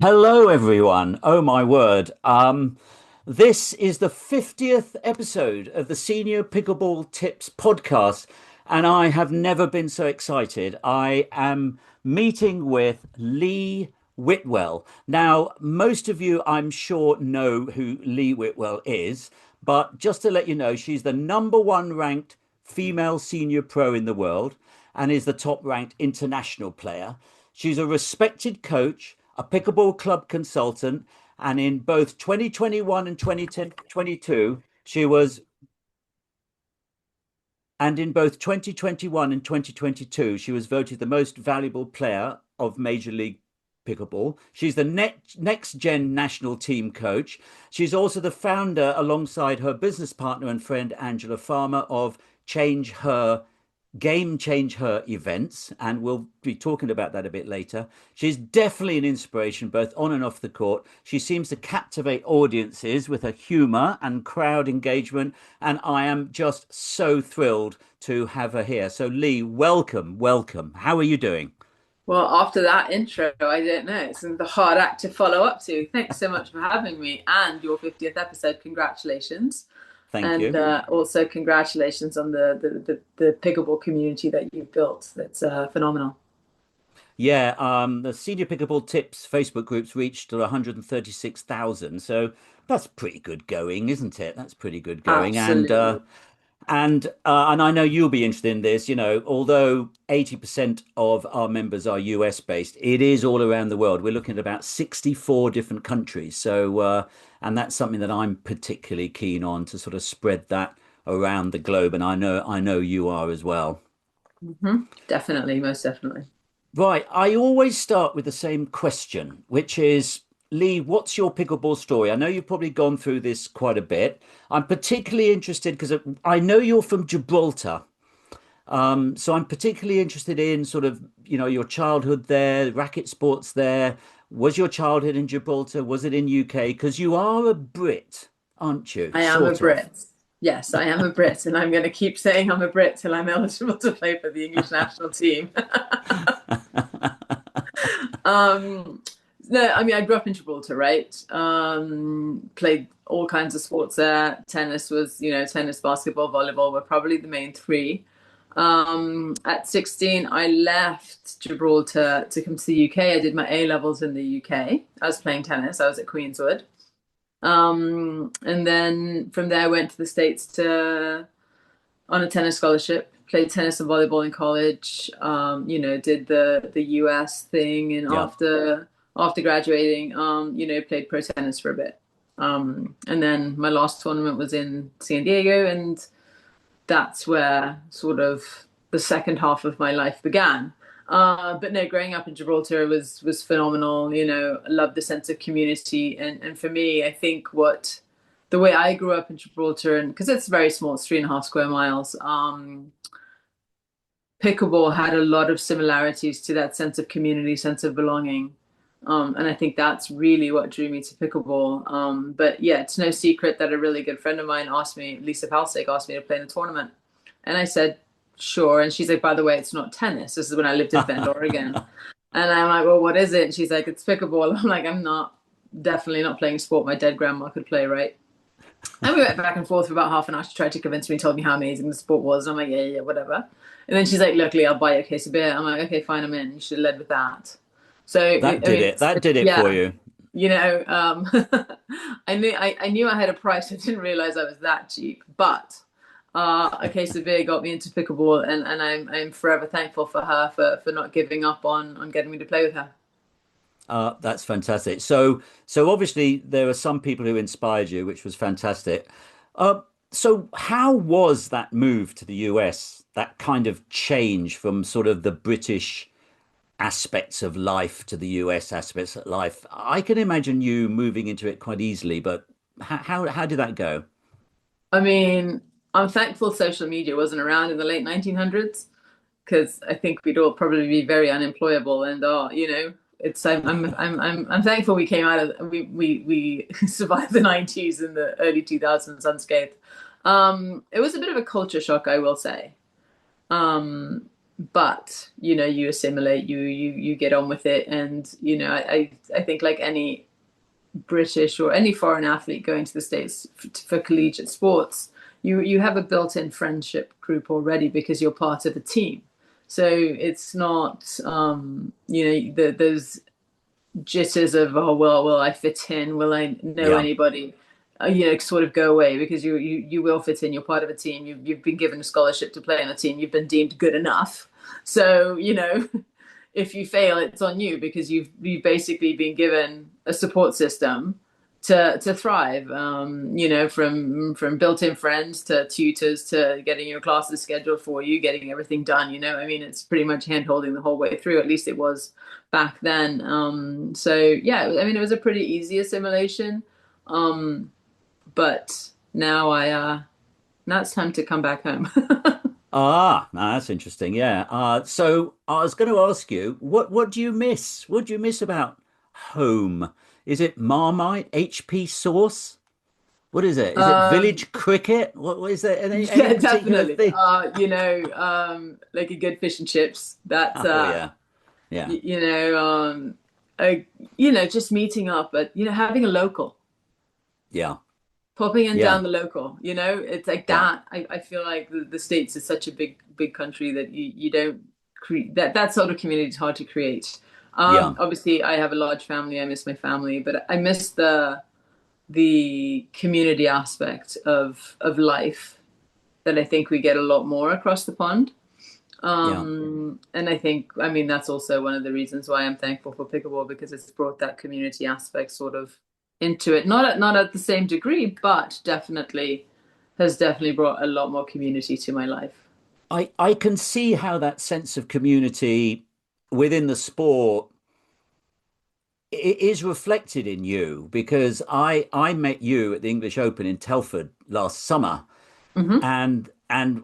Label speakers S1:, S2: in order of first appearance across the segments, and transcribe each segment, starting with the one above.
S1: Hello, everyone. Oh, my word. This is the 50th episode of the Senior Pickleball Tips podcast, and I have never been so excited. I am meeting with Lee Whitwell. Now, most of you, I'm sure, know who Lee Whitwell is, but just to let you know, she's the number 1 ranked female senior pro in the world and is the top ranked international player. She's a respected coach, a pickleball club consultant, and in both 2021 and 2022, she was, and in both 2021 and 2022, she was voted the most valuable player of Major League Pickleball. She's the next gen national team coach. She's also the founder, alongside her business partner and friend Angela Farmer, of Change Her GameChangeHER Events, and we'll be talking about that a bit later. She's definitely an inspiration both on and off the court. She seems to captivate audiences with her humor and crowd engagement, and I am just so thrilled to have her here. So, Lee, welcome, welcome. How are you doing?
S2: Well, after that intro, I don't know. It's the hard act to follow up to. Thanks so much for having me and your 50th episode. Congratulations.
S1: Thank
S2: And
S1: you.
S2: also congratulations on the pickleball community that you've built. That's phenomenal.
S1: Yeah, the Senior Pickleball Tips Facebook groups reached 136,000, so that's pretty good going, isn't it? That's pretty good going,
S2: Absolutely.
S1: and I know you'll be interested in this. Although 80% of our members are US based, it is all around the world. We're looking at about 64 different countries. And that's something that I'm particularly keen on, to sort of spread that around the globe. And I know you are as well.
S2: Definitely, most definitely.
S1: Right. I always start with the same question, which is, Lee, what's your pickleball story? I know you've probably gone through this quite a bit. I'm particularly interested because I know you're from Gibraltar. So I'm particularly interested in sort of, your childhood there, racket sports there. Was your childhood in Gibraltar? Was it in UK? Because you are a Brit, aren't you?
S2: I am a
S1: Sort of.
S2: Brit. Yes, I am a Brit, and I'm going to keep saying I'm a Brit till I'm eligible to play for the English national team. Um, no, I mean, I grew up in Gibraltar, right? Played all kinds of sports there. Tennis was, tennis, basketball, volleyball were probably the main three. At 16, I left Gibraltar to come to the UK. I did my A levels in the UK. I was playing tennis. I was at Queenswood. And then from there, I went to the States to on a tennis scholarship. Played tennis and volleyball in college. Did the US thing, and
S1: Yeah.
S2: after graduating, played pro tennis for a bit. And then my last tournament was in San Diego, and that's where sort of the second half of my life began. But no, growing up in Gibraltar was phenomenal. I loved the sense of community, and for me, I think what the way I grew up in Gibraltar, and because it's very small, it's 3.5 square miles. Pickleball had a lot of similarities to that sense of community, sense of belonging. And I think that's really what drew me to pickleball. But yeah, it's no secret that a really good friend of mine asked me, Lisa Palsik, asked me to play in a tournament. And I said, sure. And she's like, by the way, it's not tennis. This is when I lived in Bend, Oregon. And I'm like, well, what is it? And she's like, it's pickleball. I'm like, I'm not, definitely not playing a sport my dead grandma could play, right? And we went back and forth for about half an hour. She tried to convince me, told me how amazing the sport was. And I'm like, yeah, yeah, whatever. And then she's like, look, Lee, I'll buy you a case of beer. I'm like, okay, fine, I'm in. You should have led with that. So,
S1: That
S2: I
S1: did
S2: mean,
S1: it. That did it for
S2: yeah,
S1: you.
S2: you know, um, I knew I had a price. I didn't realize I was that cheap. But a case of beer got me into pickleball, and I'm forever thankful for her for not giving up on getting me to play with her.
S1: That's fantastic. So obviously there are some people who inspired you, which was fantastic. Uh, so how was that move to the US? That kind of change from sort of the British aspects of life to the US aspects of life. I can imagine you moving into it quite easily, but how did that go?
S2: I mean, I'm thankful social media wasn't around in the late 1900s because I think we'd all probably be very unemployable. And it's I'm thankful we came out of we survived the 90s and the early 2000s unscathed. It was a bit of a culture shock, I will say. Um, but you assimilate, you get on with it, and I think like any British or any foreign athlete going to the States for collegiate sports, you have a built-in friendship group already because you're part of a team. So it's not those jitters of, oh well, will I fit in? Will I know
S1: Yeah.
S2: anybody? Sort of go away, because you will fit in. You're part of a team. You've been given a scholarship to play on a team. You've been deemed good enough. So if you fail, it's on you, because you've basically been given a support system to thrive. From built-in friends to tutors to getting your classes scheduled for you, getting everything done. I mean, it's pretty much hand-holding the whole way through. At least it was back then. So yeah, I mean, it was a pretty easy assimilation. Um, but now it's time to come back home.
S1: That's interesting. Yeah. So I was going to ask you, what do you miss? What do you miss about home? Is it Marmite, HP sauce? What is it? Is it
S2: Um,
S1: village cricket? What is there? Any
S2: yeah,
S1: particular
S2: definitely.
S1: thing?
S2: Like a good fish and chips. That's
S1: Oh yeah, yeah,
S2: y- you know, uh, just meeting up, but having a local,
S1: yeah,
S2: popping in
S1: yeah,
S2: down the local. It's like
S1: yeah,
S2: that. I feel like the States is such a big country that you don't create that sort of community is hard to create.
S1: yeah,
S2: Obviously, I have a large family. I miss my family, but I miss the community aspect of life that I think we get a lot more across the pond.
S1: yeah.
S2: And I think, I mean, that's also one of the reasons why I'm thankful for pickleball, because it's brought that community aspect sort of into it. Not at the same degree, but definitely brought a lot more community to my life.
S1: I can see how that sense of community within the sport is reflected in you because I met you at the English Open in Telford last summer,
S2: Hmm.
S1: and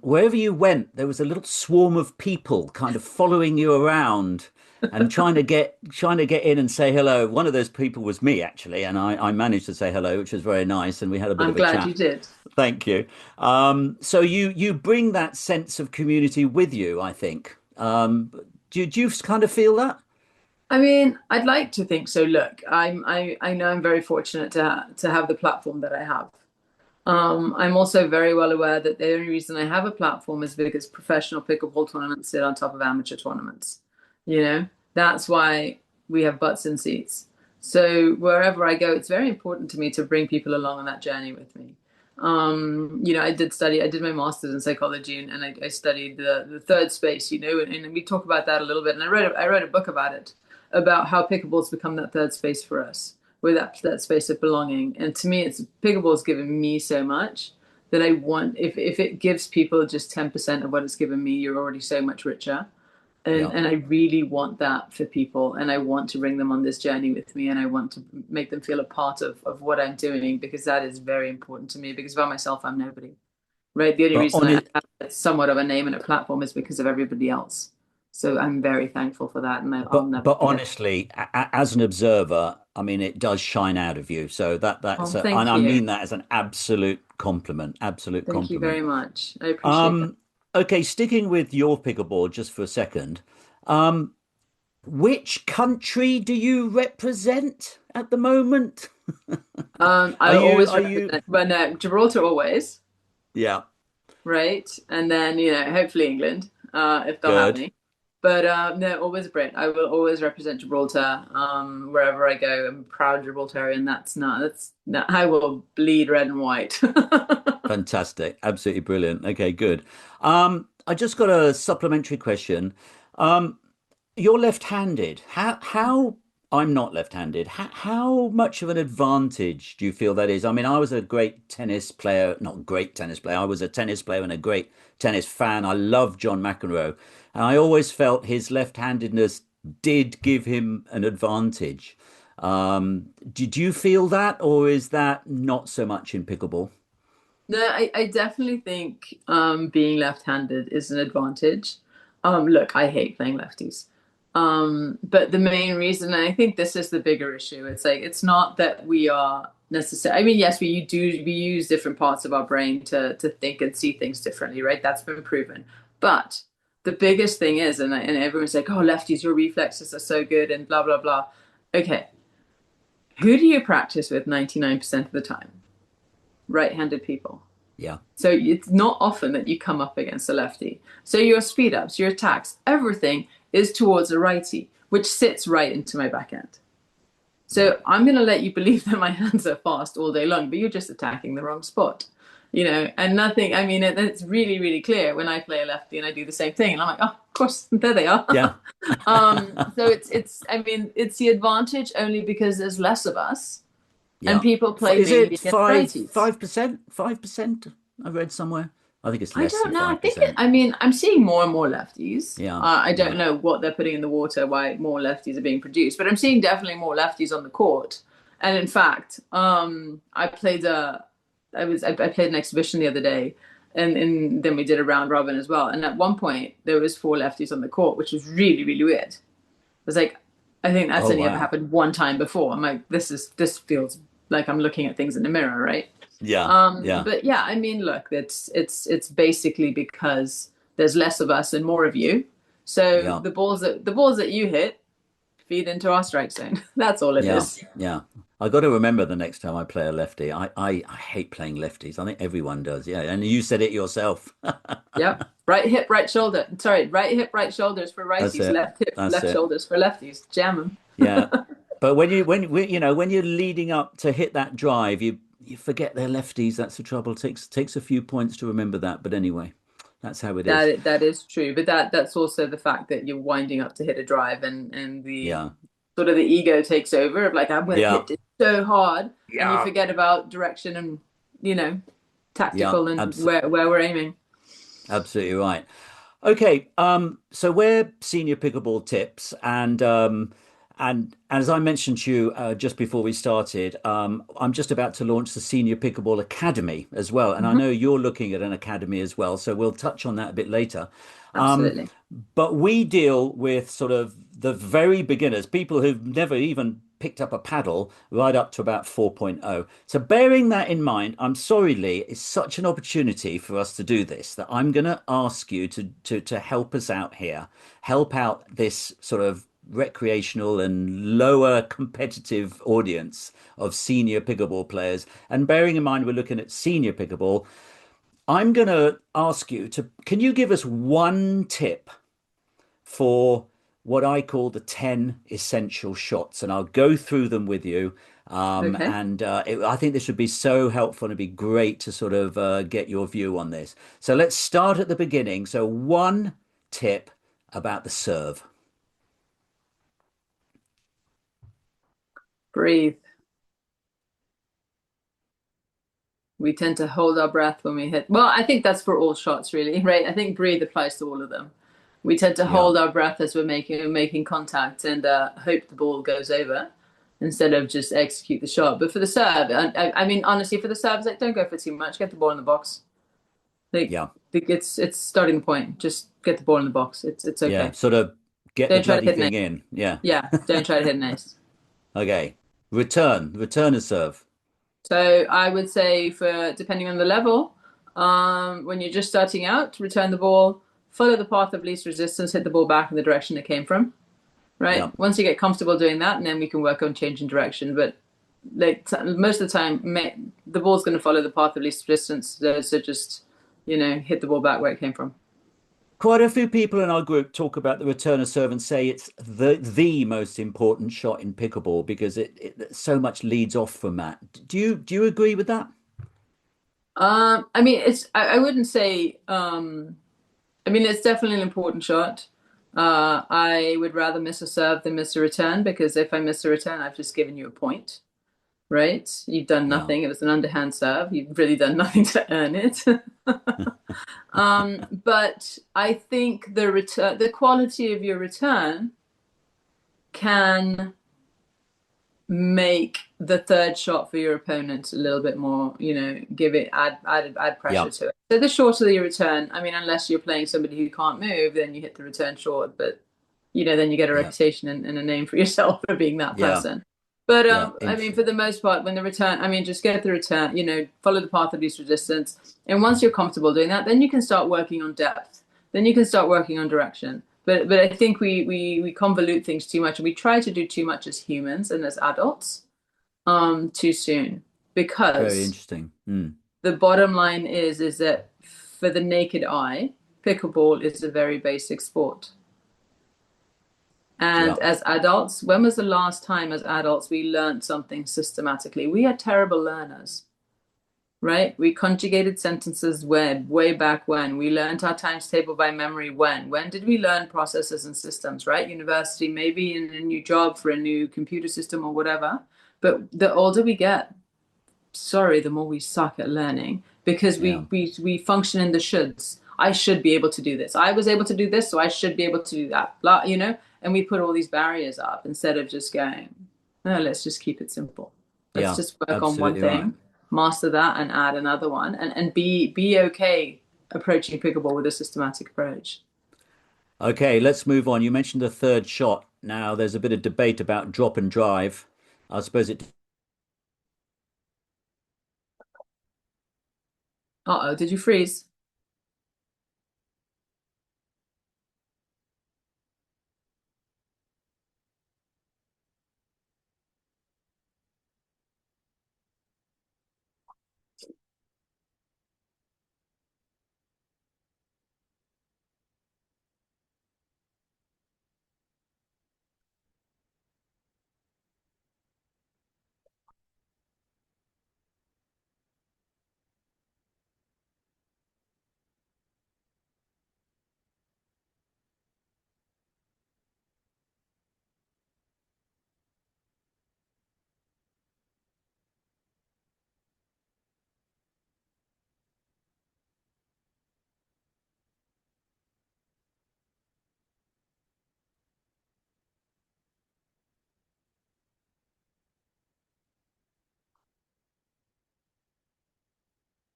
S1: wherever you went, there was a little swarm of people kind of following you around and trying to get in and say hello. One of those people was me actually, and I managed to say hello, which was very nice, and we had a bit
S2: I'm
S1: of a
S2: glad you
S1: chat.
S2: did.
S1: Thank you. So you bring that sense of community with you, I think. Do you kind of feel that?
S2: I mean, I'd like to think so. Look, I know I'm very fortunate to have the platform that I have. I'm also very well aware that the only reason I have a platform is because professional pickleball tournaments sit on top of amateur tournaments. You know, that's why we have butts in seats. So wherever I go, it's very important to me to bring people along on that journey with me. I did my master's in psychology, and I studied the third space, and we talk about that a little bit. And I wrote a book about it, about how pickleball's become that third space for us, with that space of belonging. And to me, it's pickleball's given me so much that I want, if it gives people just 10% of what it's given me, you're already so much richer. And
S1: Yeah.
S2: and I really want that for people, and I want to bring them on this journey with me, and I want to make them feel a part of what I'm doing, because that is very important to me, because by myself I'm nobody. Right? The only
S1: But
S2: reason
S1: on
S2: I
S1: it,
S2: have somewhat of a name and a platform is because of everybody else. So I'm very thankful for that, and I'll never
S1: but
S2: forget.
S1: honestly, as an observer, I mean, it does shine out of you. So
S2: Oh,
S1: and
S2: thank
S1: I
S2: you.
S1: mean that as an absolute compliment, absolute
S2: Thank you
S1: compliment.
S2: very much. I appreciate that.
S1: Um, okay, sticking with your pickleball just for a second. Um, which country do you represent at the moment?
S2: I always
S1: Are you?
S2: represent, but no, Gibraltar always,
S1: Yeah,
S2: right? And then, hopefully England, if they'll have
S1: good.
S2: me. But no, always a Brit. I will always represent Gibraltar, wherever I go. I'm a proud Gibraltarian. I will bleed red and white.
S1: Fantastic. Absolutely brilliant. Okay, good. I just got a supplementary question. Um, you're left-handed. How I'm not left-handed. How much of an advantage do you feel that is? I mean, I was a great tennis player, not great tennis player. I was a tennis player and a great tennis fan. I love John McEnroe, and I always felt his left-handedness did give him an advantage. Did you feel that, or is that not so much in pickleball?
S2: No, I definitely think being left-handed is an advantage. Look, I hate playing lefties. But the main reason, and I think this is the bigger issue, it's like it's not that we are necessarily, I mean, yes, we use different parts of our brain to think and see things differently, right? That's been proven. But the biggest thing is, and everyone's like, oh, lefties, your reflexes are so good and blah, blah, blah. Okay. Who do you practice with 99% of the time? Right-handed people.
S1: Yeah.
S2: So it's not often that you come up against a lefty. So your speed ups, your attacks, everything is towards a righty, which sits right into my backhand.
S1: Yeah.
S2: So I'm going to let you believe that my hands are fast all day long, but you're just attacking the wrong spot, and nothing. I mean, it's really, really clear when I play a lefty and I do the same thing. And I'm like, oh, of course, there they are.
S1: Yeah.
S2: So I mean, it's the advantage only because there's less of us and
S1: Yeah.
S2: people play
S1: Is
S2: mainly
S1: it
S2: against
S1: five,
S2: righties.
S1: 5%? 5%? I read somewhere. I think it's
S2: I
S1: less
S2: don't
S1: than
S2: know.
S1: 5%.
S2: I mean, I'm seeing more and more lefties.
S1: Yeah.
S2: I
S1: Yeah.
S2: don't know what they're putting in the water, why more lefties are being produced, but I'm seeing definitely more lefties on the court. And in fact, I played an exhibition the other day, and then we did a round robin as well. And at one point, there was four lefties on the court, which was really, really weird. It was like, I think that's
S1: Oh,
S2: only ever
S1: wow.
S2: happened one time before. I'm like, this feels like I'm looking at things in the mirror, right?
S1: Yeah. Yeah.
S2: But yeah, I mean, look, it's basically because there's less of us and more of you. So
S1: Yeah.
S2: the balls that you hit feed into our strike zone. That's all it
S1: Yeah.
S2: is.
S1: Yeah. I got to remember the next time I play a lefty. I hate playing lefties. I think everyone does. Yeah. And you said it yourself.
S2: Yep. Right hip, right shoulder. Sorry, right hip, right shoulders for
S1: That's
S2: righties.
S1: it.
S2: Left hip,
S1: That's
S2: left
S1: it.
S2: shoulders for lefties. Jam
S1: Yeah.
S2: them.
S1: But when you're leading up to hit that drive, you forget they're lefties. That's the trouble. Takes a few points to remember that. But anyway, that's how it is.
S2: That is true, but that's also the fact that you're winding up to hit a drive, and the
S1: Yeah.
S2: sort of the ego takes over of like I'm going to
S1: Yeah.
S2: hit this so hard, and you
S1: Yeah.
S2: forget about direction and you know
S1: Yeah.
S2: tactical and where we're aiming.
S1: Absolutely right. Okay, so we're senior pickleball tips, and as I mentioned to you just before we started, I'm just about to launch the Senior Pickleball Academy as well, and I
S2: Mhm.
S1: know you're looking at an academy as well, so we'll touch on that a bit later. Um,
S2: Absolutely.
S1: but we deal with sort of the very beginners, people who've never even picked up a paddle, right up to about 4.0. So bearing that in mind, I'm sorry, Lee, it's such an opportunity for us to do this that I'm going to ask you to help us out here, help out this sort of recreational and lower competitive audience of senior pickleball players. And bearing in mind we're looking at senior pickleball, I'm going to ask you to, can you give us one tip for what I call the 10 essential shots? And I'll go through them with you.
S2: Okay.
S1: I think this would be so helpful and it'd be great to sort of get your view on this. So let's start at the beginning. So, one tip about the serve.
S2: Breathe. We tend to hold our breath when we hit. Well, I think that's for all shots, really, right? I think breathe applies to all of them. We tend to
S1: Yeah.
S2: hold our breath as we're making contact and hope the ball goes over instead of just execute the shot. But for the serve, I mean, honestly, for the serves, like don't go for too much. Get the ball in the box. Like
S1: Yeah.
S2: it's starting the point. Just get the ball in the box. It's
S1: Yeah.
S2: okay.
S1: Sort of get the
S2: Don't try to
S1: bloody
S2: hit an ace.
S1: thing in. Yeah.
S2: Yeah, don't try to hit an ace.
S1: Okay. Return a serve.
S2: So I would say for depending on the level, when you're just starting out, return the ball, follow the path of least resistance, hit the ball back in the direction it came from. Right.
S1: Yeah.
S2: Once you get comfortable doing that, and then we can work on changing direction. But like most of the time, the ball's going to follow the path of least resistance. So just hit the ball back where it came from.
S1: Quite a few people in our group talk about the return of serve and say it's the most important shot in pickleball because it so much leads off from that. Do you agree with that?
S2: I mean, I wouldn't say. I mean, it's definitely an important shot. I would rather miss a serve than miss a return because if I miss a return, I've just given you a point, right? You've done
S1: Yeah.
S2: nothing. It was an underhand serve. You've really done nothing to earn it. But I think the quality of your return can make the third shot for your opponent a little bit more, give it add pressure
S1: Yeah.
S2: to it. So the shorter your return, I mean, unless you're playing somebody who can't move, then you hit the return short. But then you get a
S1: Yeah.
S2: reputation and a name for yourself for being that
S1: Yeah.
S2: person. But
S1: Yeah.
S2: I mean, for the most part, when the return, I mean, just get the return, follow the path of least resistance. And once you're comfortable doing that, then you can start working on depth. then you can start working on direction. But I think we convolute things too much, and we try to do too much as humans and as adults too soon,
S1: Very
S2: because
S1: interesting. Mm.
S2: the bottom line is that for the naked eye, pickleball is a very basic sport.
S1: Yeah.
S2: And as adults, when was the last time as adults we learned something systematically? We are terrible learners, right? We conjugated sentences when, way back when. We learned our times table by memory when. When did we learn processes and systems, right? University, maybe in a new job for a new computer system or whatever. But the older we get, sorry, the more we suck at learning, because
S1: Yeah.
S2: we function in the shoulds. I should be able to do this. I was able to do this, so I should be able to do that. Blah, and we put all these barriers up instead of just going, no, let's just keep it simple. Let's
S1: Yeah.
S2: just work on one
S1: Absolutely right.
S2: thing, master that, and add another one, and be okay approaching pickleball with a systematic approach.
S1: Okay, let's move on. You mentioned the third shot. Now, there's a bit of debate about drop and drive. I suppose it.
S2: Uh-oh, did you freeze?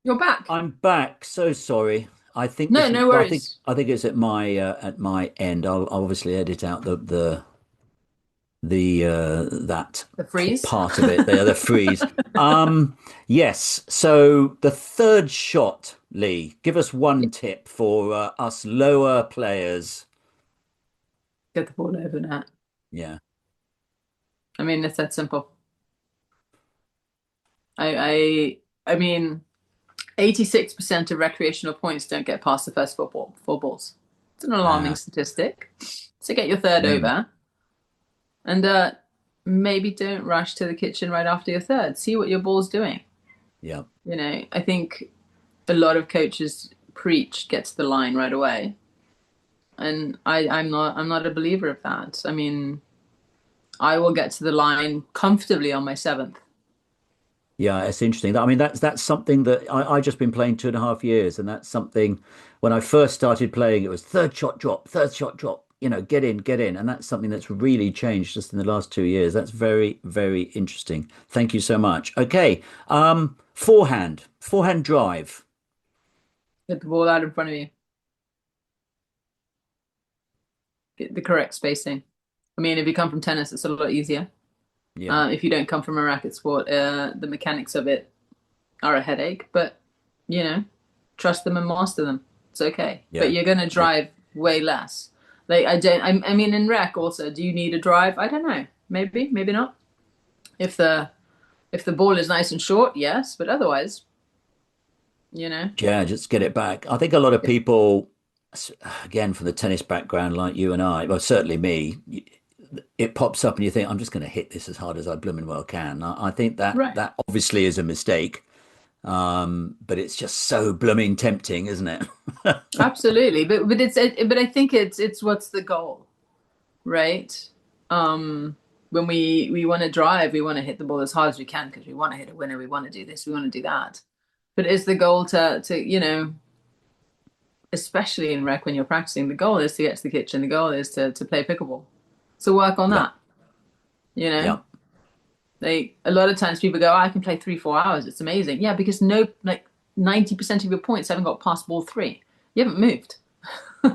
S2: You're back.
S1: I'm back. So sorry. I think
S2: No,
S1: this.
S2: no
S1: Well,
S2: worries.
S1: I think it's at my end. I'll obviously edit out the that
S2: The freeze.
S1: part of it, the other freeze. Yes. So the third shot, Lee. Give us one tip for us lower players.
S2: Get the ball over net.
S1: Yeah.
S2: I mean, it's that simple. I mean, 86% of recreational points don't get past the first four balls. It's an alarming
S1: Ah.
S2: statistic. So get your third
S1: Mm,
S2: over, and maybe don't rush to the kitchen right after your third. See what your ball's doing.
S1: yeah.
S2: I think a lot of coaches preach get to the line right away, and I'm not a believer of that. I mean, I will get to the line comfortably on my seventh.
S1: Yeah, it's interesting. I mean, that's something that I just been playing 2.5 years, and that's something when I first started playing, it was third shot drop, third shot drop, get in. And that's something that's really changed just in the last 2 years. That's very, very interesting. Thank you so much. Okay. Forehand drive.
S2: Get the ball out in front of you. Get the correct spacing. I mean, if you come from tennis, it's a lot easier.
S1: Yeah,
S2: If you don't come from a racket sport, the mechanics of it are a headache, but you know, trust them and master them. It's okay. But
S1: yeah,
S2: you're gonna
S1: yeah.
S2: drive way less. Like I mean, in rec also, do you need a drive? I don't know. Maybe, maybe not. If the ball is nice and short, yes, but otherwise, you know.
S1: Yeah, just get it back. I think a lot of people, again, from the tennis background, like you and I, well, certainly me, it pops up and you think, I'm just going to hit this as hard as I blooming well can. I think that
S2: Right.
S1: that obviously is a mistake, but it's just so blooming tempting, isn't it?
S2: Absolutely. But I think it's what's the goal, right? When we want to drive, we want to hit the ball as hard as we can because we want to hit a winner, we want to do this, we want to do that. But is the goal to especially in rec when you're practicing, the goal is to get to the kitchen, the goal is to play pickleball. So work on
S1: Yeah,
S2: that, you know?
S1: yeah,
S2: A lot of times people go, oh, I can play 3, 4 hours, it's amazing. Yeah, because no, like 90% of your points haven't got past ball three. You haven't moved.
S1: yeah,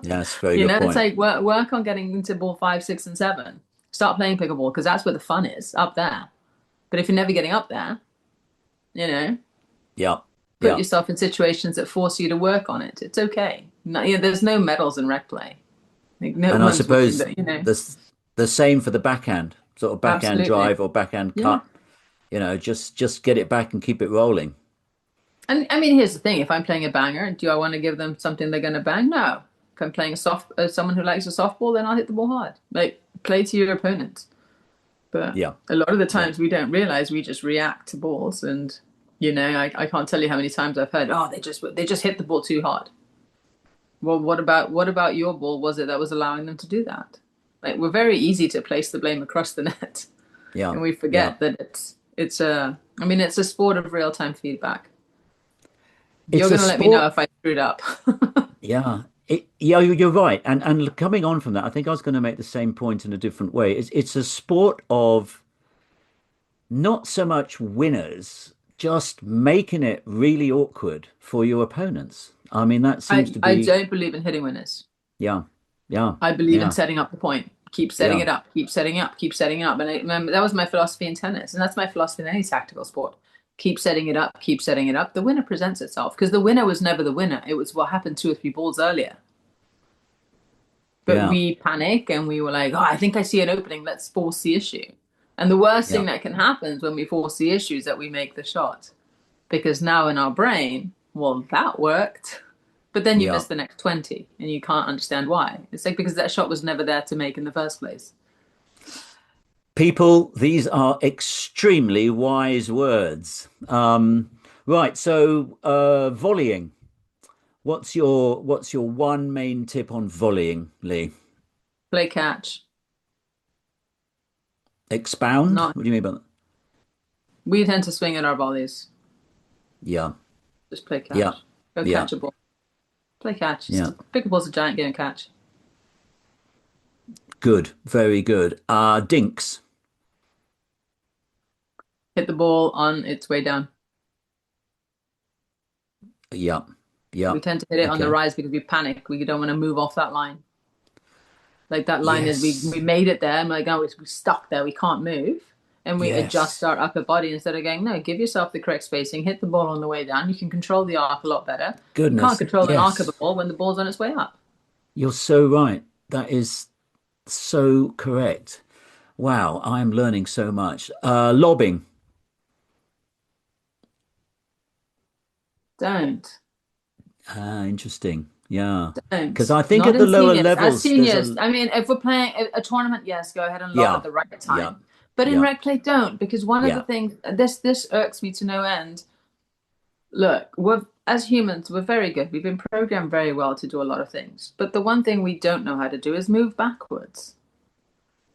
S1: that's a very good
S2: It's
S1: point.
S2: like work on getting into ball five, six, and seven. Start playing pickleball because that's where the fun is, up there. But if you're never getting up there, you know,
S1: Yeah.
S2: put
S1: Yeah.
S2: yourself in situations that force you to work on it. It's okay. No, there's no medals in rec play. Like no
S1: And I
S2: one's winning,
S1: suppose
S2: but.
S1: the same for the backhand, sort of backhand
S2: Absolutely.
S1: drive or backhand
S2: Yeah.
S1: cut. Just get it back and keep it rolling.
S2: And I mean, here's the thing: if I'm playing a banger, do I want to give them something they're going to bang? No. If I'm playing someone who likes a softball, then I'll hit the ball hard. Like play to your opponent. But
S1: Yeah.
S2: a lot of the
S1: Yeah.
S2: times we don't realize we just react to balls, and I can't tell you how many times I've heard, oh, they just hit the ball too hard. Well, what about your ball was it that was allowing them to do that? Like we're very easy to place the blame across the net,
S1: Yeah.
S2: and we
S1: Yeah.
S2: forget that it's a sport of real time feedback. You're
S1: It's a
S2: gonna let me know
S1: sport.
S2: if I screwed up.
S1: Yeah. Yeah, you're right. And coming on from that, I think I was going to make the same point in a different way. It's a sport of not so much winners, just making it really awkward for your opponents. I mean, that seems
S2: I
S1: to
S2: I
S1: be,
S2: don't believe in hitting winners.
S1: yeah, yeah,
S2: I believe in
S1: yeah,
S2: setting up the point. Keep setting
S1: yeah,
S2: it up. Keep setting up. Keep setting it up. And I remember that was my philosophy in tennis, and that's my philosophy in any tactical sport. Keep setting it up. Keep setting it up. The winner presents itself because the winner was never the winner. It was what happened two or three balls earlier. But
S1: yeah,
S2: we panic and we were like, oh, I think I see an opening. Let's force the issue. And the worst
S1: yeah,
S2: thing that can happen is when we force the issue is that we make the shot. Because now in our brain, well, that worked. But then you
S1: yeah.
S2: miss the next 20 and you can't understand why. It's like because that shot was never there to make in the first place.
S1: People, these are extremely wise words. Right, so volleying. What's your one main tip on volleying, Lee?
S2: Play catch.
S1: Expound?
S2: Not
S1: What do you mean by that?
S2: We tend to swing at our volleys.
S1: Yeah,
S2: Just play
S1: yeah,
S2: catch. Go
S1: yeah,
S2: catch a ball. Play catch.
S1: yeah.
S2: Pickleball's a giant game of catch.
S1: Good, very good. Dinks.
S2: Hit the ball on its way down.
S1: Yeah, yeah.
S2: We tend to hit it on the
S1: Okay.
S2: rise because we panic. We don't want to move off that line. Like that line is we
S1: Yes.
S2: made it there. And we're like, oh, we're stuck there. We can't move. And we adjust
S1: Yes.
S2: our upper body instead of going, no, give yourself the correct spacing, hit the ball on the way down. You can control the arc a lot better. You can't
S1: Goodness.
S2: control an arc of a
S1: Yes.
S2: ball when the ball's on its way up.
S1: You're so right. That is so correct. Wow, I'm learning so much. Lobbing.
S2: Don't.
S1: Interesting. Yeah. Because
S2: Don't.
S1: I think
S2: Not
S1: at the
S2: in
S1: lower
S2: seniors. As
S1: levels, there's
S2: seniors,
S1: a,
S2: I mean, if we're playing a tournament, yes, go ahead and lob at
S1: yeah,
S2: the right
S1: yeah,
S2: time. But in
S1: yeah,
S2: rec play, don't, because one of the
S1: yeah,
S2: things this irks me to no end. Look, as humans, we're very good. We've been programmed very well to do a lot of things. But the one thing we don't know how to do is move backwards.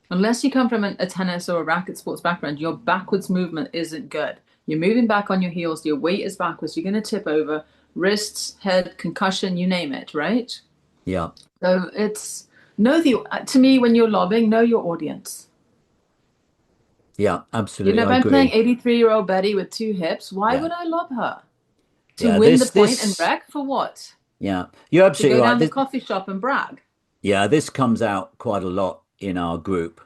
S2: Unless you come from a tennis or a racket sports background, your backwards movement isn't good. You're moving back on your heels, your weight is backwards, you're going to tip over, wrists, head, concussion, you name it, right?
S1: yeah,
S2: So to me, when you're lobbing, know your audience.
S1: yeah, absolutely.
S2: If
S1: I
S2: I'm playing
S1: agree.
S2: 83-year-old Betty with two hips, why
S1: Yeah.
S2: would I lob her? To
S1: Yeah.
S2: win the
S1: This,
S2: point and
S1: this,
S2: wreck for what?
S1: yeah, you're
S2: To
S1: absolutely
S2: go
S1: right.
S2: down the coffee shop and brag.
S1: Yeah, this comes out quite a lot in our group.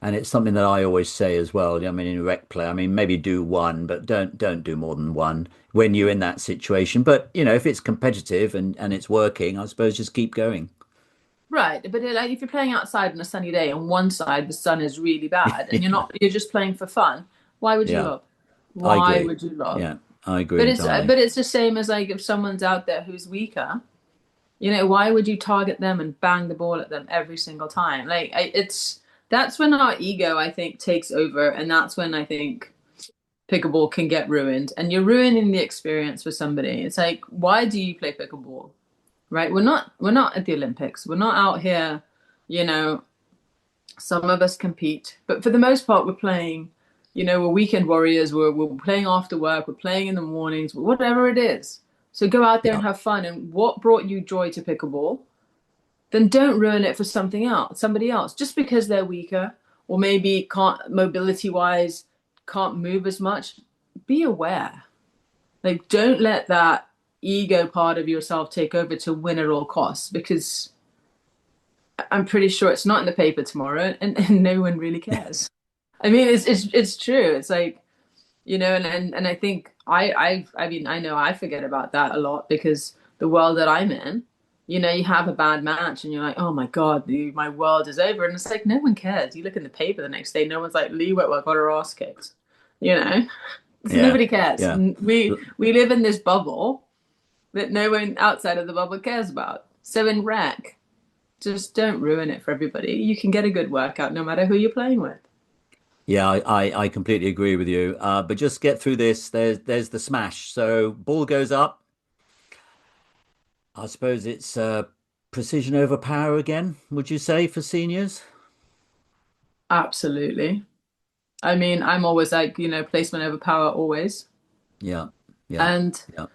S1: And it's something that I always say as well. I mean, in rec play, I mean, maybe do one, but don't do more than one when you're in that situation. But if it's competitive and it's working, I suppose just keep going.
S2: Right, but like if you're playing outside on a sunny day, on one side the sun is really bad, and
S1: Yeah,
S2: you're just playing for fun. Why would you
S1: yeah,
S2: lob?
S1: I
S2: Why
S1: agree.
S2: would you lob?
S1: Yeah, I agree
S2: But it's
S1: entirely.
S2: but it's the same as like if someone's out there who's weaker, why would you target them and bang the ball at them every single time? It's that's when our ego, I think, takes over, and that's when I think pickleball can get ruined, and you're ruining the experience for somebody. It's like, why do you play pickleball? Right? We're not at the Olympics. We're not out here, you know, some of us compete, but for the most part, we're playing. We're weekend warriors. We're playing after work. We're playing in the mornings. Whatever it is. So go out there and
S1: Yeah,
S2: have fun. And what brought you joy to pickleball? Then don't ruin it for somebody else, just because they're weaker or maybe can't mobility wise can't move as much. Be aware. Like, don't let that ego part of yourself take over to win at all costs because I'm pretty sure it's not in the paper tomorrow and no one really cares. I mean, it's true. It's like And I think I mean, I know I forget about that a lot because the world that I'm in, you have a bad match and you're like, oh my God, my world is over. And it's like, no one cares. You look in the paper the next day, no one's like, Lee Whitwell got her ass kicked. You know,
S1: Yeah,
S2: nobody cares.
S1: yeah,
S2: We live in this bubble that no one outside of the bubble cares about. So in rec, just don't ruin it for everybody. You can get a good workout no matter who you're playing with.
S1: yeah. I completely agree with you. But just get through this. There's the smash. So ball goes up. I suppose it's precision over power again. Would you say for seniors?
S2: Absolutely. I mean, I'm always like, placement over power always.
S1: Yeah, yeah,
S2: And
S1: yeah,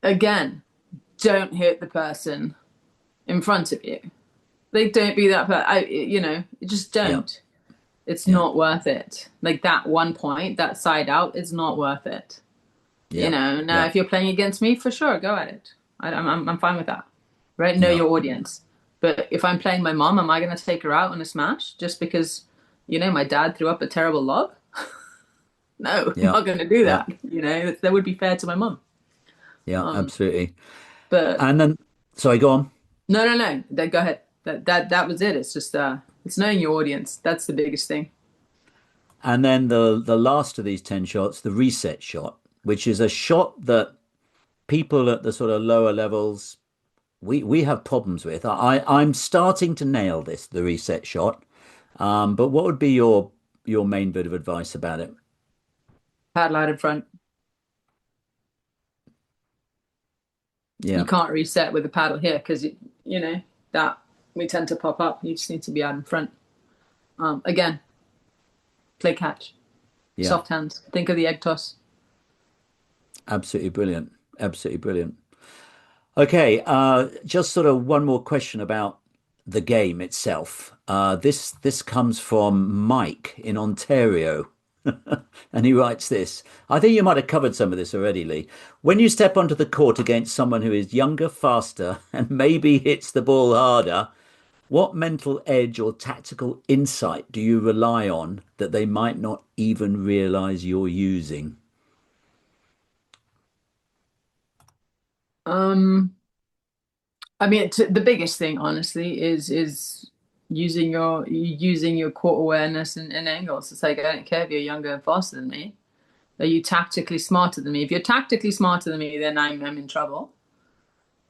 S2: again, don't hit the person in front of you. Like, don't be that person. Just
S1: yeah,
S2: don't. It's
S1: yeah,
S2: not worth it. Like that one point, that side out, is not worth it.
S1: yeah,
S2: Now
S1: yeah,
S2: if you're playing against me, for sure, go at it. I'm fine with that. Right? Know
S1: yeah,
S2: your audience. But if I'm playing my mom, am I going to take her out on a smash just because, my dad threw up a terrible lob? No, I'm
S1: yeah,
S2: not going to do
S1: yeah,
S2: that. That would be fair to my mom.
S1: yeah.
S2: Um,
S1: Absolutely.
S2: but
S1: And then, sorry, go on.
S2: no, no, no. Go ahead. That was it. It's just it's knowing your audience. That's the biggest thing.
S1: And then the last of these 10 shots, the reset shot, which is a shot that people at the sort of lower levels we have problems with. I'm starting to nail this, the reset shot. But what would be your main bit of advice about it?
S2: Paddle out in front. You
S1: Yeah,
S2: can't reset with a paddle here because that we tend to pop up. You just need to be out in front. Again, play catch,
S1: yeah,
S2: soft hands. Think of the egg toss.
S1: absolutely brilliant. Absolutely brilliant. Okay, just sort of one more question about the game itself. This comes from Mike in Ontario. And he writes this. I think you might have covered some of this already, Lee. When you step onto the court against someone who is younger, faster, and maybe hits the ball harder, what mental edge or tactical insight do you rely on that they might not even realize you're using?
S2: Um, I mean, the biggest thing, honestly, is using your court awareness and angles. It's like I don't care if you're younger and faster than me. Are you tactically smarter than me? If you're tactically smarter than me, then I'm in trouble.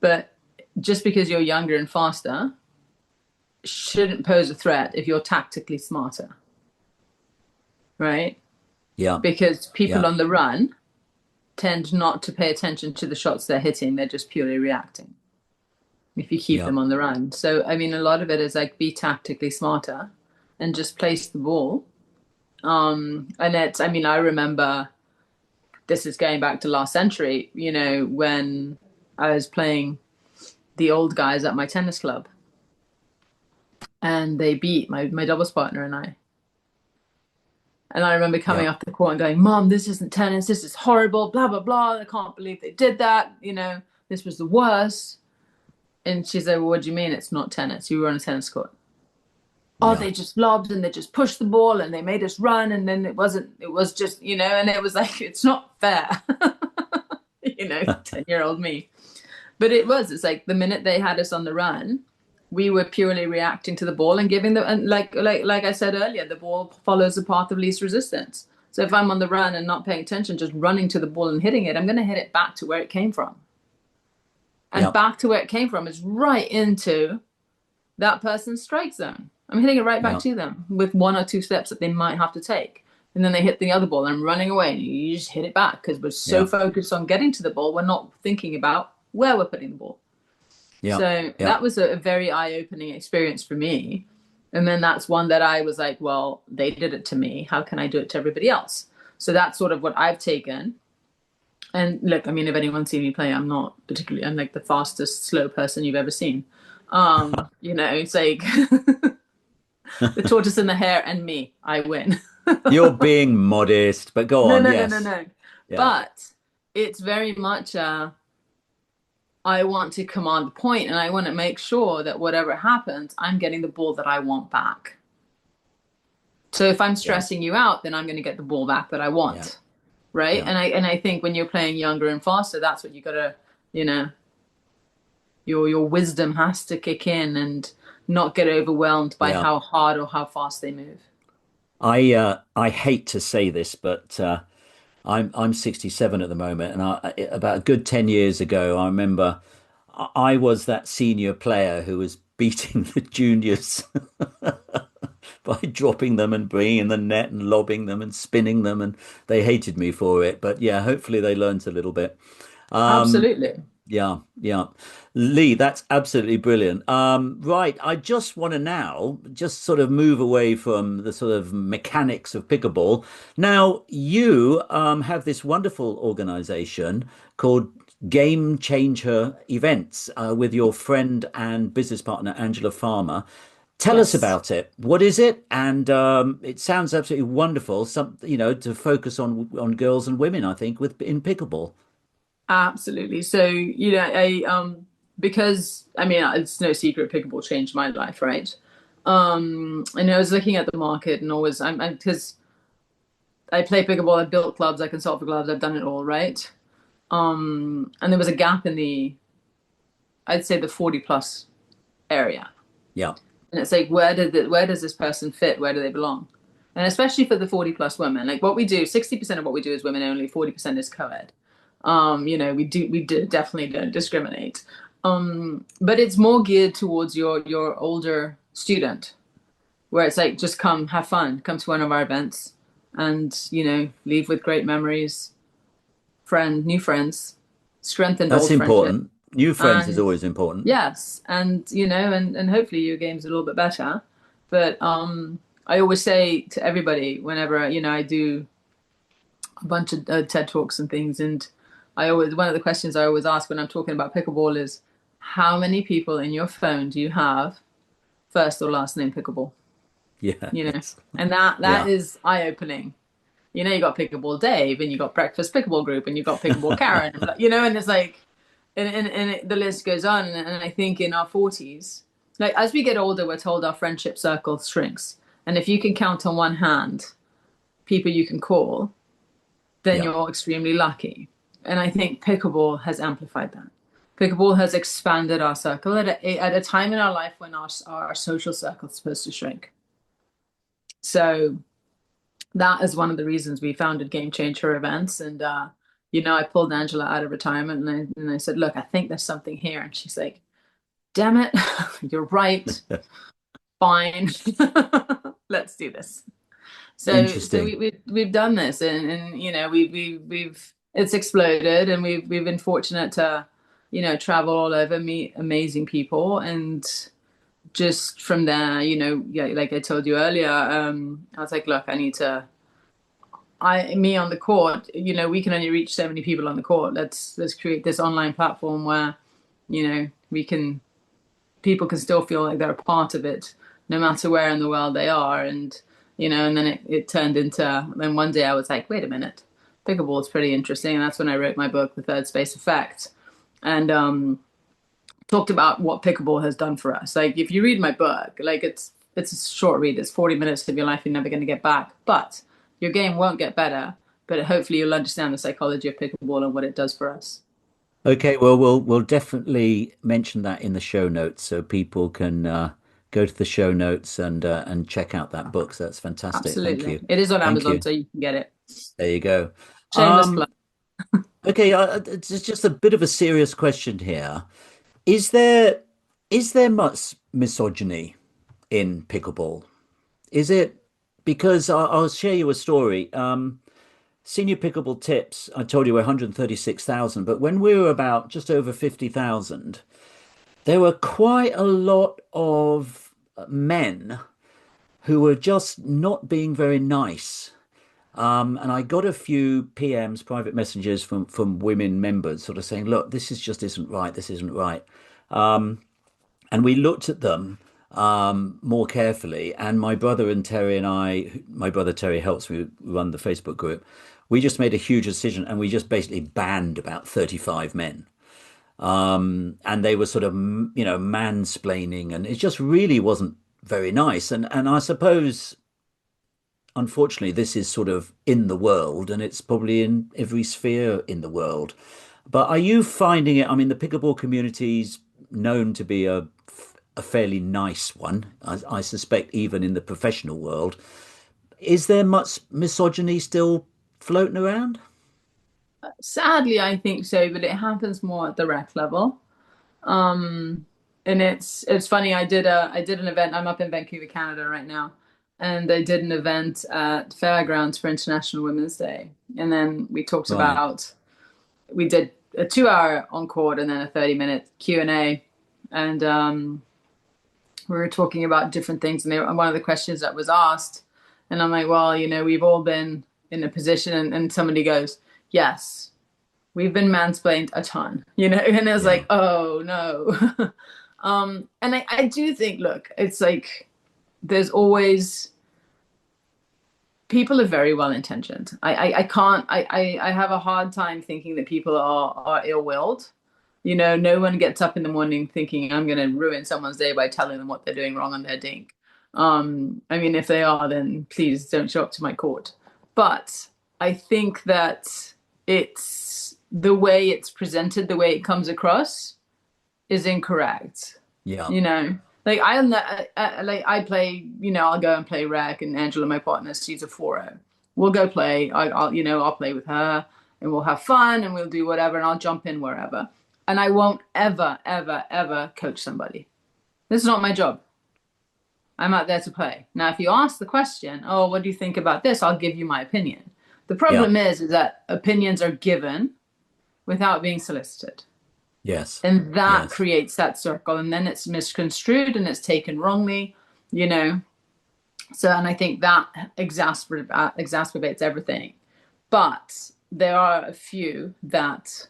S2: But just because you're younger and faster shouldn't pose a threat if you're tactically smarter, right?
S1: Yeah,
S2: Because people
S1: yeah,
S2: on the run tend not to pay attention to the shots they're hitting. They're just purely reacting if you keep
S1: yeah,
S2: them on the run. So, I mean, a lot of it is like be tactically smarter and just place the ball. And I mean, I remember this is going back to last century, when I was playing the old guys at my tennis club and they beat my doubles partner and I. And I remember
S1: yeah,
S2: coming off the court and going, Mom, this isn't tennis. This is horrible. Blah, blah, blah. I can't believe they did that. This was the worst. And she's like, well, what do you mean it's not tennis? You were on a tennis court. Oh,
S1: yeah,
S2: they just lobbed and they just pushed the ball and they made us run. And then it was just, and it was like, it's not fair. 10-year-old me. But it's like the minute they had us on the run, we were purely reacting to the ball and giving them, and like I said earlier, the ball follows the path of least resistance. So if I'm on the run and not paying attention, just running to the ball and hitting it, I'm going to hit it back to where it came from. And
S1: yeah,
S2: back to where it came from is right into that person's strike zone. I'm hitting it right back
S1: yeah,
S2: to them with one or two steps that they might have to take. And then they hit the other ball and I'm running away. And you just hit it back because we're so
S1: yeah,
S2: focused on getting to the ball, we're not thinking about where we're putting the ball.
S1: yeah,
S2: So
S1: yeah,
S2: that was a very eye-opening experience for me. And then that's one that I was like, well, they did it to me. How can I do it to everybody else? So that's sort of what I've taken. And look, I mean, if anyone's seen me play, I'm like the fastest, slow person you've ever seen. It's like the tortoise and the hare and me, I win.
S1: You're being modest, but go
S2: No,
S1: on.
S2: no, no, no,
S1: Yes.
S2: no.
S1: Yeah.
S2: But it's very much I want to command the point and I want to make sure that whatever happens, I'm getting the ball that I want back. So if I'm
S1: Yeah.
S2: stressing you out, then I'm going to get the ball back that I
S1: Yeah.
S2: want. right?
S1: Yeah.
S2: And I think when you're playing younger and faster, that's what you gotta, you know, your wisdom has to kick in and not get overwhelmed by
S1: Yeah.
S2: how hard or how fast they move.
S1: I hate to say this, but I'm 67 at the moment, and about a good 10 years ago, I remember I was that senior player who was beating the juniors by dropping them and bringing in the net and lobbing them and spinning them, and they hated me for it. But yeah, hopefully they learned a little bit. Um,
S2: Absolutely.
S1: yeah, yeah. Lee, that's absolutely brilliant. Right, I just want to now just sort of move away from the sort of mechanics of pickleball. Now, you have this wonderful organization called GameChangeHER Events with your friend and business partner, Angela Farmer. Tell us
S2: Yes.
S1: about it. What is it? And it sounds absolutely wonderful. Some, to focus on girls and women, I think, with in pickleball.
S2: Absolutely. So, because I mean it's no secret pickleball changed my life, right? And I was looking at the market and always I'm because I play pickleball, I've built clubs, I consult for clubs, I've done it all, right? And there was a gap in the I'd say the 40 plus area.
S1: Yeah,
S2: And it's like where does this person fit? Where do they belong? And especially for the 40 plus women, like what we do, 60% of what we do is women only, 40% is co-ed. We do definitely don't discriminate. But it's more geared towards your older student, where it's like just come have fun, come to one of our events, and leave with great memories, new friends, strengthened
S1: that's
S2: old friendships,
S1: important. New friends is
S2: and
S1: always important.
S2: yes, and and hopefully your game's a little bit better. But I always say to everybody whenever I do a bunch of TED talks and things, and I always one of the questions I always ask when I'm talking about pickleball is, how many people in your phone do you have first or last name pickleball?
S1: Yeah, yes.
S2: And that
S1: Yeah.
S2: is eye opening. You got Pickleball Dave, and you got Breakfast Pickleball Group, and you got Pickleball Karen, and it's like, the list goes on. And I think in our 40s, like as we get older, we're told our friendship circle shrinks. And if you can count on one hand people you can call, then
S1: Yeah.
S2: you're extremely lucky. And I think pickleball has amplified that. Pickleball has expanded our circle at a time in our life when our social circle is supposed to shrink. So that is one of the reasons we founded Game Changer Events. And I pulled Angela out of retirement, and I said, "Look, I think there's something here." And she's like, "Damn it, you're right. Fine, let's do this." So
S1: Interesting.
S2: we've done this, and we've it's exploded, and we've been fortunate to travel all over, meet amazing people, and just from there, yeah, like I told you earlier, I was like, look, I need to. Me on the court, we can only reach so many people on the court. Let's create this online platform where, we can people can still feel like they're a part of it, no matter where in the world they are. And then it turned into. Then one day I was like, wait a minute, pickleball is pretty interesting, and that's when I wrote my book, The Third Space Effect, and talked about what pickleball has done for us. Like if you read my book, like it's a short read. It's 40 minutes of your life you're never going to get back, but your game won't get better. But hopefully you'll understand the psychology of pickleball and what it does for us.
S1: Okay, well, we'll definitely mention that in the show notes so people can go to the show notes and check out that book. So that's fantastic. Thank
S2: Absolutely.
S1: you.
S2: It is on
S1: Thank
S2: Amazon,
S1: you.
S2: so you can get it.
S1: There you go.
S2: Shameless plug.
S1: Um, okay, it's just a bit of a serious question here. Is there is there much misogyny in pickleball? Is it because I'll share you a story. Senior pickleball tips, I told you we're 136,000, but when we were about just over 50,000, there were quite a lot of men who were just not being very nice. And I got a few PMs, private messages from women members, sort of saying, "Look, this is just isn't right. This isn't right." And we looked at them more carefully. And my brother and Terry and my brother Terry helps me run the Facebook group. We just made a huge decision, and we just basically banned about 35 men. And they were sort of, mansplaining, and it just really wasn't very nice. And I suppose unfortunately, this is sort of in the world and it's probably in every sphere in the world. But are you finding it? I mean, the pickleball community's known to be a fairly nice one. I suspect even in the professional world. Is there much misogyny still floating around?
S2: Sadly, I think so, but it happens more at the rec level. Um, and it's funny. I did an event. I'm up in Vancouver, Canada right now, and I did an event at Fairgrounds for International Women's Day. And then
S1: Right.
S2: we did a 2 hour on court and then a 30-minute Q&A. And we were talking about different things. And one of the questions that was asked, and I'm like, well, we've all been in a position, and somebody goes, yes, we've been mansplained a ton, and I was
S1: Yeah.
S2: like, oh no. And I do think, look, it's like there's always people are very well intentioned. I can't I have a hard time thinking that people are ill-willed. No one gets up in the morning thinking I'm gonna ruin someone's day by telling them what they're doing wrong on their dink. I mean, if they are, then please don't show up to my court. But I think that it's the way it's presented, the way it comes across is incorrect.
S1: Yeah.
S2: You know, like I play. I'll go and play rec, and Angela, my partner, she's a 4-0. We'll go play. I'll play with her, and we'll have fun, and we'll do whatever, and I'll jump in wherever. And I won't ever, ever, ever coach somebody. This is not my job. I'm out there to play. Now, if you ask the question, oh, what do you think about this? I'll give you my opinion. The
S1: Yeah.
S2: problem is that opinions are given without being solicited.
S1: Yes.
S2: And that
S1: Yes.
S2: creates that circle. And then it's misconstrued and it's taken wrongly, you know. So, and I think that exacerbates everything. But there are a few that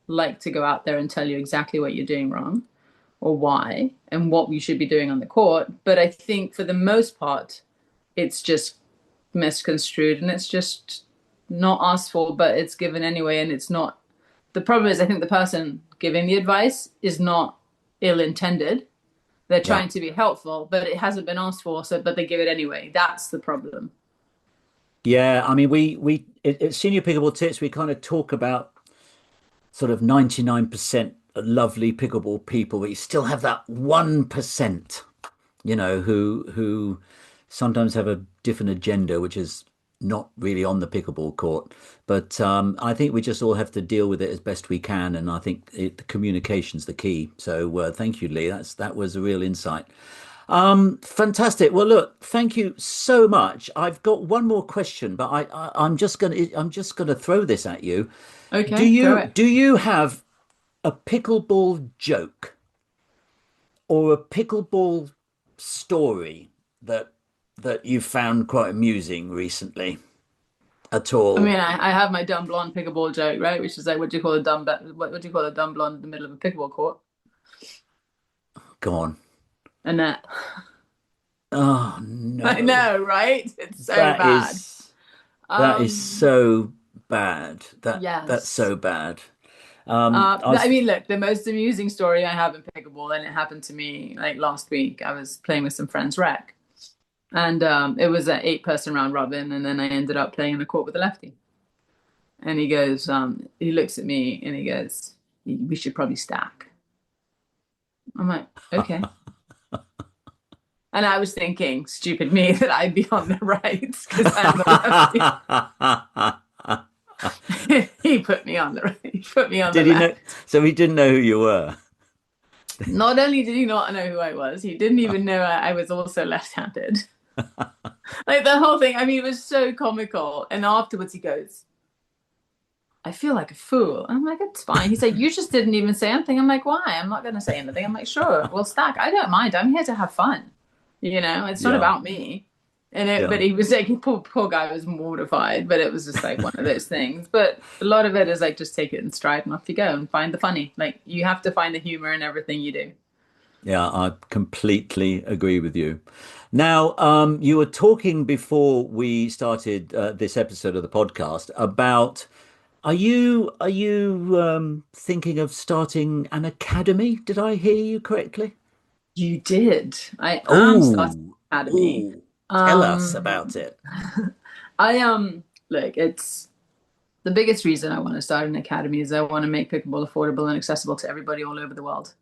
S2: like to go out there and tell you exactly what you're doing wrong or why and what you should be doing on the court. But I think for the most part, it's just misconstrued and it's just not asked for, but it's given anyway. And it's not, the problem is, I think the person giving the advice is not ill intended. They're
S1: Yeah.
S2: trying to be helpful, but it hasn't been asked for, so but they give it anyway. That's the problem.
S1: Yeah. I mean, we at Senior Pickleball Tips, we kind of talk about sort of 99% lovely pickleball people, but you still have that 1%, who sometimes have a different agenda, which is not really on the pickleball court. But I think we just all have to deal with it as best we can, and I think the communication's the key. So thank you, Lee. That was a real insight. Fantastic. Well, look, thank you so much. I've got one more question, but I'm just gonna throw this at you. Do
S2: Okay, throw
S1: you
S2: it.
S1: do you have a pickleball joke or a pickleball story that you found quite amusing recently at
S2: I
S1: all?
S2: mean, I have my dumb blonde pickleball joke, right? Which is like, what do you call a dumb blonde in the middle of a pickleball court?
S1: Go on.
S2: A net.
S1: Oh
S2: I
S1: no.
S2: know, right? It's so
S1: That
S2: bad.
S1: is that is
S2: Um,
S1: so bad. That's
S2: yes.
S1: so bad. I
S2: I
S1: was
S2: mean, look, the most amusing story I have in pickleball, and it happened to me like last week. I was playing with some friends rec, and it was an 8-person round robin, and then I ended up playing in the court with a leftie. And he looks at me and he goes, "We should probably stack." I'm like, okay. And I was thinking, stupid me, that I'd be on the right because I'm the lefty. He put me on the right. He put me on the
S1: Did he know?
S2: left.
S1: So he didn't know who you were.
S2: Not only did he not know who I was, he didn't even know I was also left-handed. Like the whole thing, I mean, it was so comical. And afterwards he goes, I feel like a fool. And I'm like, it's fine. He's like, you just didn't even say anything. I'm like, why? I'm not going to say anything. I'm like, sure, we'll stack. I don't mind. I'm here to have fun. It's not
S1: Yeah.
S2: about me.
S1: Yeah.
S2: But he was like, poor guy was mortified, but it was just like one of those things. But a lot of it is like, just take it in stride and off you go and find the funny. Like you have to find the humor in everything you do.
S1: Yeah, I completely agree with you. Now, you were talking before we started this episode of the podcast about are you thinking of starting an academy? Did I hear you correctly?
S2: You did. I am starting
S1: Oh,
S2: an academy.
S1: oh. Tell us
S2: Um,
S1: about it.
S2: I look, it's the biggest reason I want to start an academy is I want to make pickleball affordable and accessible to everybody all over the world.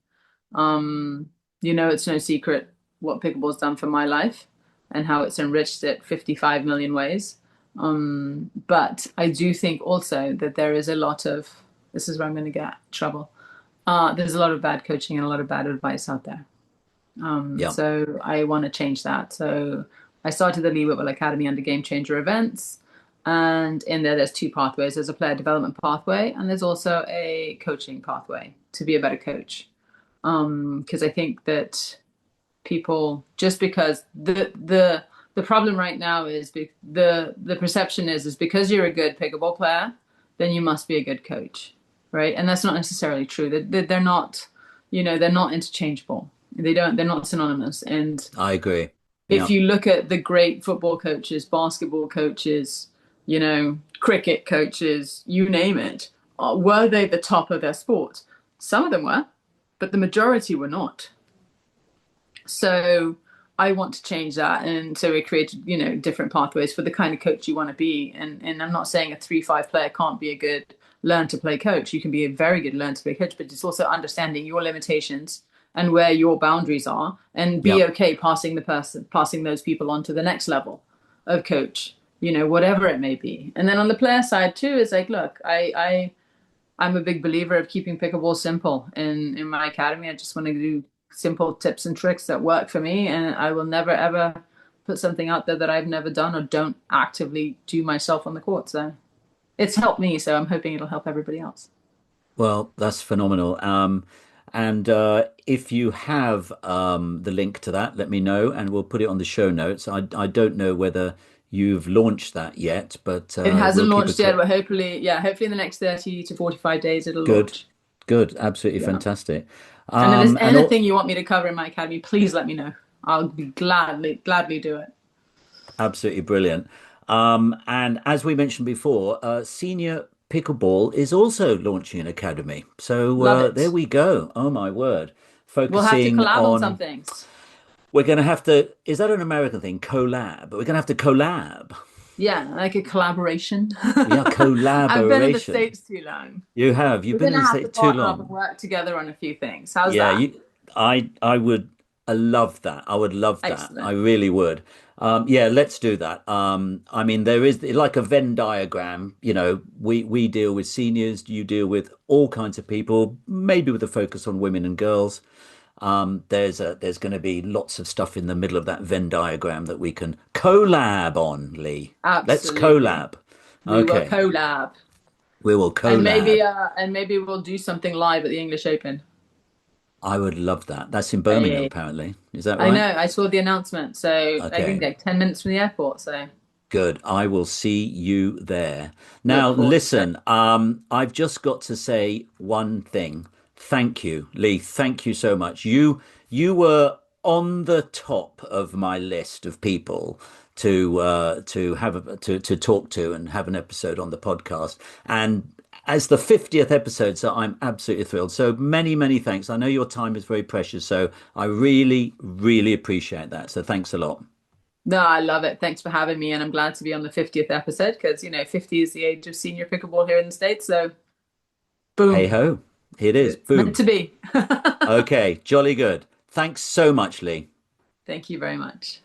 S2: Um, it's no secret what pickleball's done for my life and how it's enriched it 55 million ways. But I do think also that there is a lot of, this is where I'm going to get trouble. There's a lot of bad coaching and a lot of bad advice out there.
S1: Yeah.
S2: So I want to change that. So I started the Lee Whitwell Academy under GameChangeHER Events. And in there's two pathways. There's a player development pathway, and there's also a coaching pathway to be a better coach. Because I think that people, just because the problem right now is the perception is because you're a good pickleball player, then you must be a good coach, right? And that's not necessarily true. They're not, they're not interchangeable. They're not synonymous. And
S1: I agree.
S2: if
S1: Yeah.
S2: you look at the great football coaches, basketball coaches, cricket coaches, you name it, were they the top of their sport? Some of them were, but the majority were not. So I want to change that. And so we created, different pathways for the kind of coach you want to be. And I'm not saying a 3-5 player can't be a good learn to play coach. You can be a very good learn to play coach, but it's also understanding your limitations and where your boundaries are and
S1: Yeah.
S2: be okay passing those people on to the next level of coach, whatever it may be. And then on the player side too, is like, look, I'm a big believer of keeping pickleball simple. In my academy, I just want to do simple tips and tricks that work for me, and I will never ever put something out there that I've never done or don't actively do myself on the court. So it's helped me, so I'm hoping it'll help everybody else.
S1: Well, that's phenomenal. And if you have the link to that, let me know, and we'll put it on the show notes. I don't know whether you've launched that yet, but
S2: It
S1: we'll
S2: hasn't
S1: keep a
S2: launched yet,
S1: close.
S2: but hopefully in the next 30 to 45 days it'll
S1: Good,
S2: launch.
S1: good, absolutely
S2: Yeah.
S1: fantastic.
S2: And if there's
S1: And all,
S2: anything you want me to cover in my academy, please let me know. I'll be gladly do it.
S1: absolutely brilliant. And as we mentioned before, Senior Pickleball is also launching an academy. So
S2: Love
S1: there
S2: it.
S1: we go. Oh my word.
S2: We'll have to
S1: Focusing
S2: collab on some
S1: on,
S2: things.
S1: we're going to have to, is that an American thing? Collab. We're going to have to collab.
S2: Yeah, like a collaboration.
S1: Yeah,
S2: I've been in the
S1: collaboration.
S2: States too long.
S1: You have. You've
S2: We're
S1: been
S2: gonna
S1: in the
S2: have to
S1: States too
S2: partner up and
S1: long.
S2: work together on a few things. How's
S1: Yeah,
S2: that?
S1: I would love that. I would love that. I
S2: Excellent.
S1: really would. Yeah, let's do that. I mean, there is like a Venn diagram. We deal with seniors, you deal with all kinds of people, maybe with a focus on women and girls. There's going to be lots of stuff in the middle of that Venn diagram that we can collab on, Lee. Let's
S2: Absolutely.
S1: collab.
S2: We will
S1: Okay,
S2: collab.
S1: we will collab.
S2: And maybe we'll do something live at the English Open.
S1: I would love that. That's in Birmingham,
S2: Hey,
S1: apparently. Is that
S2: I
S1: right?
S2: know, I saw the announcement. So I think
S1: Okay,
S2: like 10 minutes from the airport. So
S1: good. I will see you there. Now,
S2: look forward to it.
S1: listen, I've just got to say one thing. Thank you, Lee. Thank you so much. You were on the top of my list of people to talk to and have an episode on the podcast. And as the 50th episode, so I'm absolutely thrilled. So many, many thanks. I know your time is very precious, so I really, really appreciate that. So thanks a lot.
S2: No, I love it. Thanks for having me. And I'm glad to be on the 50th episode because, 50 is the age of senior pickleball here in the States. So
S1: Hey
S2: boom,
S1: ho, here it is.
S2: it's meant
S1: Boom.
S2: to be.
S1: Okay, jolly good. Thanks so much, Lee.
S2: Thank you very much.